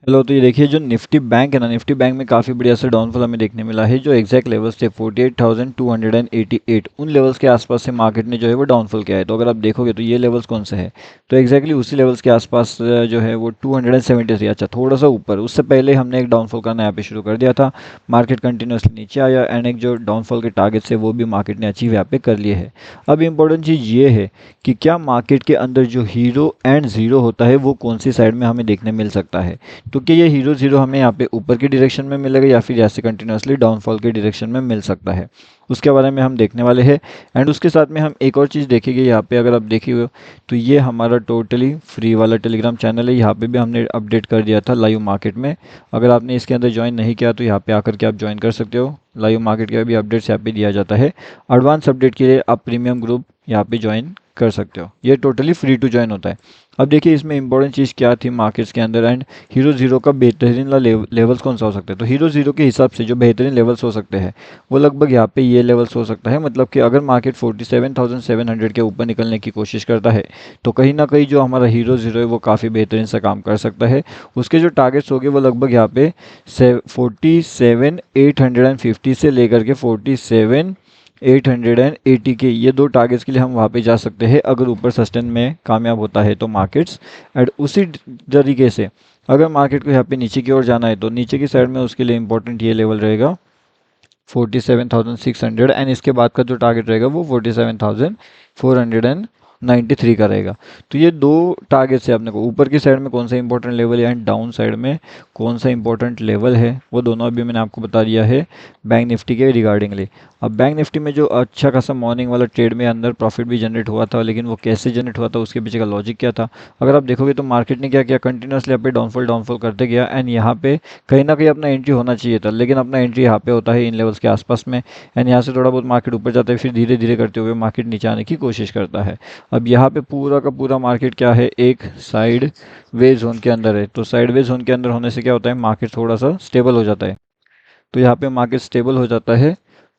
Hello, तो ये देखिए जो निफ्टी बैंक है ना, निफ्टी बैंक में काफ़ी बढ़िया से डाउनफॉल हमें देखने मिला है। जो एग्जैक्ट लेवल्स थे 48,288, उन लेवल्स के आसपास से मार्केट ने जो है वो डाउनफॉल किया है। तो अगर आप देखोगे तो ये लेवल्स कौन से हैं, तो एग्जैक्टली उसी लेवल्स के आसपास जो है वो 273, अच्छा थोड़ा सा ऊपर। उससे पहले हमने एक डाउनफॉल करना यहाँ पे शुरू कर दिया था। मार्केट कंटिन्यूसली नीचे आया एंड एक जो डाउनफॉल के टारगेट्स है वो भी मार्केट ने अचीव यहाँ पे कर लिए है। अब इंपॉर्टेंट चीज़ ये है कि क्या मार्केट के अंदर जो हीरो एंड ज़ीरो होता है वो कौन सी साइड में हमें देखने मिल सकता है। तो क्या ये हीरो ज़ीरो हमें यहाँ पे ऊपर की डायरेक्शन में मिलेगा या फिर ऐसे कंटिन्यूसली डाउनफॉल की डायरेक्शन में मिल सकता है, उसके बारे में हम देखने वाले हैं। एंड उसके साथ में हम एक और चीज़ देखेंगे यहाँ पे। अगर आप देखिए तो ये हमारा टोटली फ्री वाला टेलीग्राम चैनल है। यहाँ पे भी हमने अपडेट कर दिया था लाइव मार्केट में। अगर आपने इसके अंदर ज्वाइन नहीं किया तो यहाँ पे आकर के आप ज्वाइन कर सकते हो। लाइव मार्केट के भी अपडेट्स यहाँ पे दिया जाता है। एडवांस अपडेट के लिए आप प्रीमियम ग्रुप यहाँ पे ज्वाइन कर सकते हो। ये टोटली फ्री टू ज्वाइन होता है। अब देखिए इसमें इंपॉर्टेंट चीज़ क्या थी मार्केट्स के अंदर एंड हीरो ज़ीरो का बेहतरीन लेवल्स कौन सा हो सकता है। तो हीरो ज़ीरो के हिसाब से जो बेहतरीन लेवल्स हो सकते हैं वो लगभग यहाँ पे ये लेवल्स हो सकता है। मतलब कि अगर मार्केट 47,700 के ऊपर निकलने की कोशिश करता है तो कहीं ना कहीं जो हमारा हीरो ज़ीरो है वो काफ़ी बेहतरीन सा काम कर सकता है। उसके जो टारगेट्स होंगे वो लगभग यहाँ पे 47,850 से लेकर के 47,880 के, ये दो टारगेट्स के लिए हम वहाँ पे जा सकते हैं अगर ऊपर सस्टेन में कामयाब होता है तो मार्केट्स। एंड उसी तरीके से अगर मार्केट को यहाँ पे नीचे की ओर जाना है तो नीचे की साइड में उसके लिए इंपॉर्टेंट ये लेवल रहेगा 47,600 एंड इसके बाद का जो टारगेट रहेगा वो 47,493 का रहेगा। तो ये दो टारगेट्स है अपने को, ऊपर की साइड में कौन सा इंपॉर्टेंट लेवल है एंड डाउन साइड में कौन सा इंपॉर्टेंट लेवल है, वो दोनों अभी मैंने आपको बता दिया है बैंक निफ्टी के रिगार्डिंगली। अब बैंक निफ्टी में जो अच्छा खासा मॉर्निंग वाला ट्रेड में अंदर प्रॉफिट भी जनरेट हुआ था, लेकिन वो कैसे जनरेट हुआ था, उसके पीछे का लॉजिक क्या था। अगर आप देखोगे तो मार्केट ने क्या किया, कंटिन्यूसली यहाँ पे डाउनफॉल करते गया एंड यहाँ पे कहीं ना कहीं अपना एंट्री होना चाहिए था, लेकिन अपना एंट्री यहाँ पे होता है इन लेवल्स के आसपास में। एंड यहाँ से थोड़ा बहुत मार्केट ऊपर जाता है, फिर धीरे धीरे करते हुए मार्केट नीचे आने की कोशिश करता है। अब यहाँ पे पूरा का पूरा मार्केट क्या है, एक साइड वे जोन के अंदर है। तो साइड वे जोन के अंदर होने से क्या होता है, मार्केट थोड़ा सा स्टेबल हो जाता है। तो यहाँ पे मार्केट स्टेबल हो जाता है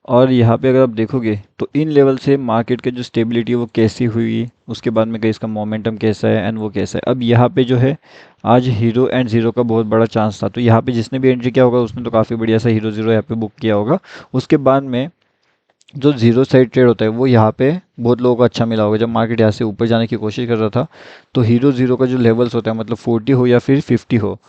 और यहाँ पे अगर आप देखोगे तो इन लेवल से मार्केट की जो स्टेबिलिटी है वो कैसी हुई, उसके बाद में कहीं इसका मोमेंटम कैसा है एंड वो कैसा है। अब यहाँ पे जो है आज हीरो एंड ज़ीरो का बहुत बड़ा चांस था। तो यहाँ पे जिसने भी एंट्री किया होगा उसने तो काफ़ी बढ़िया सा हीरो ज़ीरो यहाँ पे बुक किया होगा। उसके बाद में जो जीरो साइड ट्रेड होता है वो यहाँ पे बहुत लोगों को अच्छा मिला होगा। जब मार्केट यहाँ से ऊपर जाने की कोशिश कर रहा था तो हीरो ज़ीरो का जो लेवल्स होता है, मतलब 40 हो या फिर 50 हो,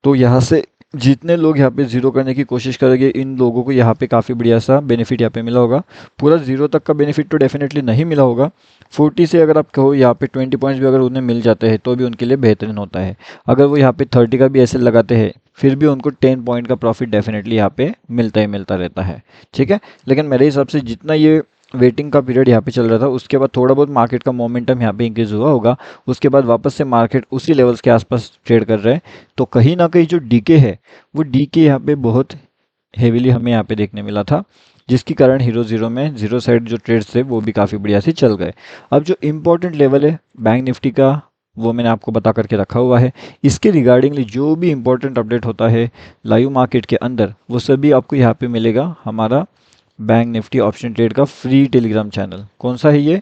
तो यहाँ से जितने लोग यहाँ पे जीरो करने की कोशिश करेंगे इन लोगों को यहाँ पे काफ़ी बढ़िया सा बेनिफिट यहाँ पे मिला होगा। पूरा जीरो तक का बेनिफिट तो डेफिनेटली नहीं मिला होगा। 40 से अगर आप कहो यहाँ पे 20 पॉइंट्स भी अगर उन्हें मिल जाते हैं तो भी उनके लिए बेहतरीन होता है। अगर वो यहाँ पे 30 का भी ऐसे लगाते हैं फिर भी उनको 10 पॉइंट का प्रॉफिट डेफिनेटली यहाँ पे मिलता ही मिलता रहता है। ठीक है, लेकिन मेरे हिसाब से जितना ये वेटिंग का पीरियड यहाँ पे चल रहा था उसके बाद थोड़ा बहुत मार्केट का मोमेंटम यहाँ पे इंक्रीज हुआ होगा। उसके बाद वापस से मार्केट उसी लेवल्स के आसपास ट्रेड कर रहे हैं। तो कहीं ना कहीं जो डीके है वो डीके यहाँ पे बहुत हेवीली हमें यहाँ पे देखने मिला था, जिसके कारण हीरो ज़ीरो में जीरो साइड जो ट्रेड्स थे वो भी काफ़ी बढ़िया से चल गए। अब जो इम्पोर्टेंट लेवल है बैंक निफ्टी का वो मैंने आपको बता करके रखा हुआ है। इसके रिगार्डिंगली जो भी इम्पोर्टेंट अपडेट होता है लाइव मार्केट के अंदर वो सभी आपको यहाँ पे मिलेगा हमारा बैंक निफ्टी ऑप्शन ट्रेड का फ्री टेलीग्राम चैनल। कौन सा है ये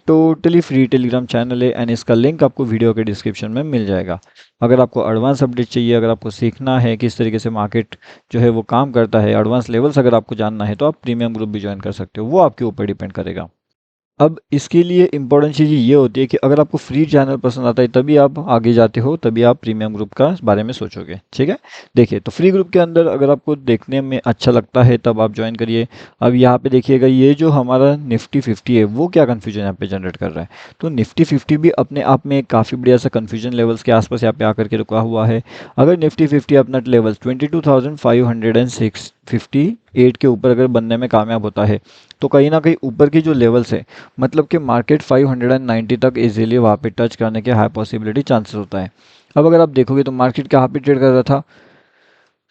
टोटली फ्री टेलीग्राम चैनल है एंड इसका लिंक आपको वीडियो के डिस्क्रिप्शन में मिल जाएगा। अगर आपको एडवांस अपडेट चाहिए, अगर आपको सीखना है किस तरीके से मार्केट जो है वो काम करता है, एडवांस लेवल्स अगर आपको जानना है तो आप प्रीमियम ग्रुप भी ज्वाइन कर सकते हो, वो आपके ऊपर डिपेंड करेगा। अब इसके लिए इम्पोर्टेंट चीज़ ये होती है कि अगर आपको फ्री चैनल पसंद आता है तभी आप आगे जाते हो, तभी आप प्रीमियम ग्रुप का बारे में सोचोगे। ठीक है, देखिए तो फ्री ग्रुप के अंदर अगर आपको देखने में अच्छा लगता है तब आप ज्वाइन करिए। अब यहाँ पे देखिएगा ये जो हमारा निफ्टी 50 है वो क्या कन्फ्यूजन यहाँ पे जनरेट कर रहा है। तो निफ्टी 50 भी अपने आप में काफ़ी बढ़िया सा कन्फ्यूजन लेवल्स के आसपास यहाँ पे आकर के रुका हुआ है। अगर निफ्टी 50 अपना लेवल्स 22,558 के ऊपर अगर बनने में कामयाब होता है तो कहीं ना कहीं ऊपर की जो लेवल्स है, मतलब कि मार्केट 590 तक इजीली वहाँ पे टच करने के हाई पॉसिबिलिटी चांसेस होता है। अब अगर आप देखोगे तो मार्केट कहाँ पे ट्रेड कर रहा था,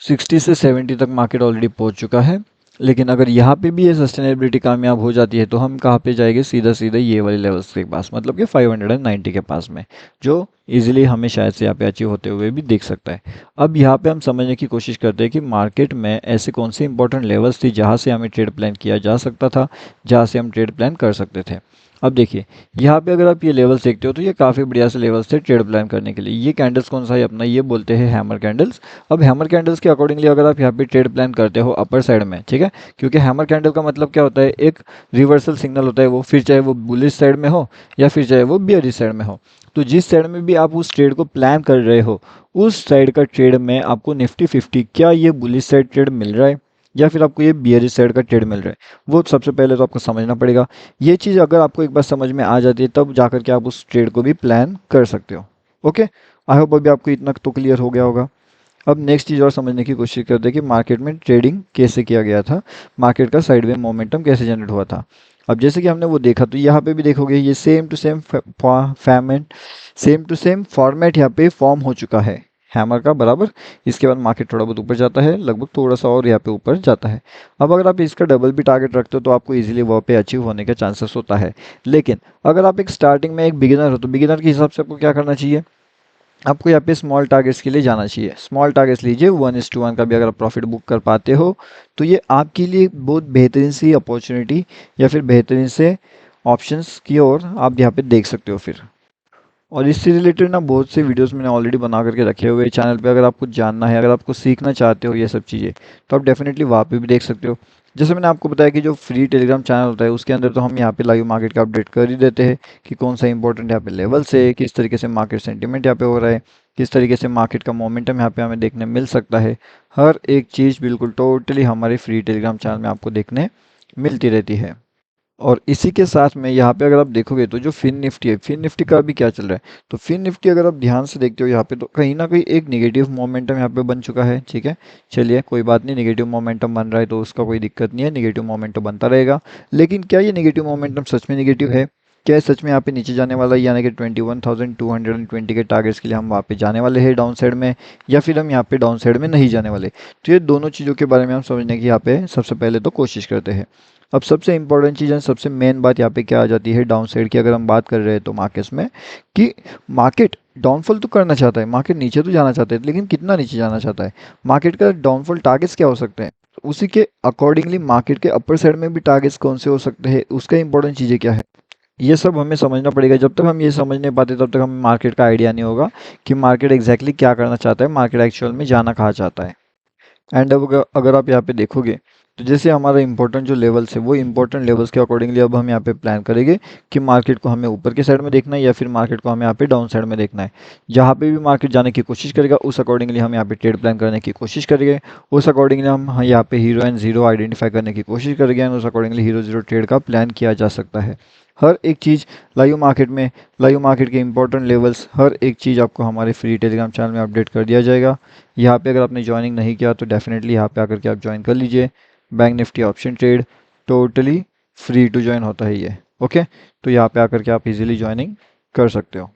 60 से 70 तक मार्केट ऑलरेडी पहुँच चुका है। लेकिन अगर यहाँ पे भी ये सस्टेनेबिलिटी कामयाब हो जाती है तो हम कहाँ पे जाएंगे, सीधा सीधा ये वाले लेवल्स के पास, मतलब कि 590 के पास में, जो इजीली हमें शायद से यहाँ पे अचीव होते हुए भी दिख सकता है। अब यहाँ पे हम समझने की कोशिश करते हैं कि मार्केट में ऐसे कौन से इंपॉर्टेंट लेवल्स थी जहाँ से हमें ट्रेड प्लान किया जा सकता था, जहाँ से हम ट्रेड प्लान कर सकते थे। अब देखिए यहाँ पे अगर आप ये लेवल्स देखते हो तो ये काफ़ी बढ़िया से लेवल्स थे ट्रेड प्लान करने के लिए। ये कैंडल्स कौन सा है अपना, ये बोलते हैं हैमर कैंडल्स। अब हैमर कैंडल्स के अकॉर्डिंगली अगर आप यहाँ पे ट्रेड प्लान करते हो अपर साइड में, ठीक है, क्योंकि हैमर कैंडल का मतलब क्या होता है, एक रिवर्सल सिग्नल होता है वो, फिर चाहे वो बुलिश साइड में हो या फिर चाहे वो बियरिश साइड में हो। तो जिस साइड में भी आप उस ट्रेड को प्लान कर रहे हो उस साइड का ट्रेड में आपको निफ्टी 50 क्या ये बुलिश साइड ट्रेड मिल रहा है या फिर आपको ये बियरिश साइड का ट्रेड मिल रहा है, वो सबसे पहले तो आपको समझना पड़ेगा। ये चीज़ अगर आपको एक बार समझ में आ जाती है तब जाकर के आप उस ट्रेड को भी प्लान कर सकते हो। ओके, आई होप अभी आपको इतना तो क्लियर हो गया होगा। अब नेक्स्ट चीज़ और समझने की कोशिश करते हैं कि मार्केट में ट्रेडिंग कैसे किया गया था, मार्केट का साइडवे मोमेंटम कैसे जनरेट हुआ था। अब जैसे कि हमने वो देखा तो यहाँ पे भी देखोगे ये same to same format, same to same format यहाँ पे फॉर्म हो चुका है हैमर का बराबर। इसके बाद मार्केट थोड़ा बहुत ऊपर जाता है, लगभग थोड़ा सा और यहाँ पे ऊपर जाता है। अब अगर आप इसका डबल भी टारगेट रखते हो तो आपको इजीली वहाँ पे अचीव होने का चांसेस होता है। लेकिन अगर आप एक स्टार्टिंग में एक बिगिनर हो तो बिगिनर के हिसाब से आपको क्या करना चाहिए, आपको यहाँ पे स्मॉल टारगेट्स के लिए जाना चाहिए। स्मॉल टारगेट्स लीजिए 1:1 का भी अगर आप प्रॉफिट बुक कर पाते हो तो ये आपके लिए बहुत बेहतरीन सी अपॉर्चुनिटी या फिर बेहतरीन से ऑप्शंस की ओर आप यहाँ पे देख सकते हो फिर। और इससे रिलेटेड ना बहुत से वीडियोस मैंने ऑलरेडी बना करके रखे हुए हैं चैनल पे, अगर आपको जानना है, अगर आपको सीखना चाहते हो ये सब चीज़ें तो आप डेफिनेटली वहाँ पे भी देख सकते हो। जैसे मैंने आपको बताया कि जो फ्री टेलीग्राम चैनल होता है उसके अंदर तो हम यहाँ पे लाइव मार्केट का अपडेट कर ही देते हैं कि कौन सा इंपॉर्टेंट यहाँ पे लेवल्स है, किस तरीके से मार्केट सेंटीमेंट यहाँ पे हो रहा है, किस तरीके से मार्केट का मोमेंटम यहाँ पे हमें देखने मिल सकता है। हर एक चीज़ बिल्कुल टोटली हमारे फ्री टेलीग्राम चैनल में आपको देखने मिलती रहती है। और इसी के साथ में यहाँ पे अगर आप देखोगे तो जो फिन निफ्टी है, फिन निफ्टी का भी क्या चल रहा है, तो फिन निफ्टी अगर आप ध्यान से देखते हो यहाँ पे तो कहीं ना कहीं एक निगेटिव मोमेंटम यहाँ पे बन चुका है। ठीक है, चलिए कोई बात नहीं, निगेटिव मोमेंटम बन रहा है तो उसका कोई दिक्कत नहीं है, निगेटिव मोमेंटम बनता रहेगा। लेकिन क्या ये निगेटिव मोमेंटम सच में निगेटिव है, क्या सच में यहाँ पे नीचे जाने वाला है, यानी कि 21,220 के टारगेट्स के लिए हम वहाँ पे जाने वाले हैं डाउन साइड में, या फिर हम यहाँ पे डाउन साइड में नहीं जाने वाले। तो ये दोनों चीज़ों के बारे में हम समझने की यहाँ पे सबसे पहले तो कोशिश करते हैं। अब सबसे इंपॉर्टेंट चीज़ है, सबसे मेन बात यहाँ पे क्या आ जाती है डाउन साइड की, अगर हम बात कर रहे हैं तो मार्केट्स में कि मार्केट डाउनफॉल तो करना चाहता है, मार्केट नीचे तो जाना चाहता है, लेकिन कितना नीचे जाना चाहता है, मार्केट का डाउनफॉल टारगेट्स क्या हो सकते हैं, तो उसी के अकॉर्डिंगली मार्केट के अपर साइड में भी टारगेट्स कौन से हो सकते हैं, उसका इंपॉर्टेंट चीज़ें क्या है, ये सब हमें समझना पड़ेगा। जब तक हम ये समझ नहीं पाते तब तक हमें मार्केट का आइडिया नहीं होगा कि मार्केट एग्जैक्टली क्या करना चाहता है, मार्केट एक्चुअल में जाना कहाँ चाहता है। एंड अब अगर आप यहाँ पे देखोगे तो जैसे हमारा इंपॉर्टेंट जो लेवल्स है वो इंपॉर्टेंट लेवल्स के अकॉर्डिंगली अब हम यहाँ पे प्लान करेंगे कि मार्केट को हमें ऊपर के साइड में देखना है या फिर मार्केट को हमें यहाँ पे डाउन साइड में देखना है। जहाँ पे भी मार्केट जाने की कोशिश करेगा उस अकॉर्डिंगली हम यहाँ पे ट्रेड प्लान करने की कोशिश करेंगे, उस अकॉर्डिंगली हम यहाँ पे हीरो एंड जीरो आइडेंटिफाई करने की कोशिश करेंगे एंड उस अकॉर्डिंगली हीरो जीरो ट्रेड का प्लान किया जा सकता है। हर एक चीज़ लाइव मार्केट में, लाइव मार्केट के इंपॉर्टेंट लेवल्स, हर एक चीज़ आपको हमारे फ्री टेलीग्राम चैनल में अपडेट कर दिया जाएगा। यहाँ पे अगर आपने ज्वाइनिंग नहीं किया तो डेफिनेटली यहाँ पे आकर के आप ज्वाइन कर लीजिए। Bank Nifty option trade totally free to join होता है ये। ओके, तो यहाँ पे आकर के आप इजीली ज्वाइनिंग कर सकते हो।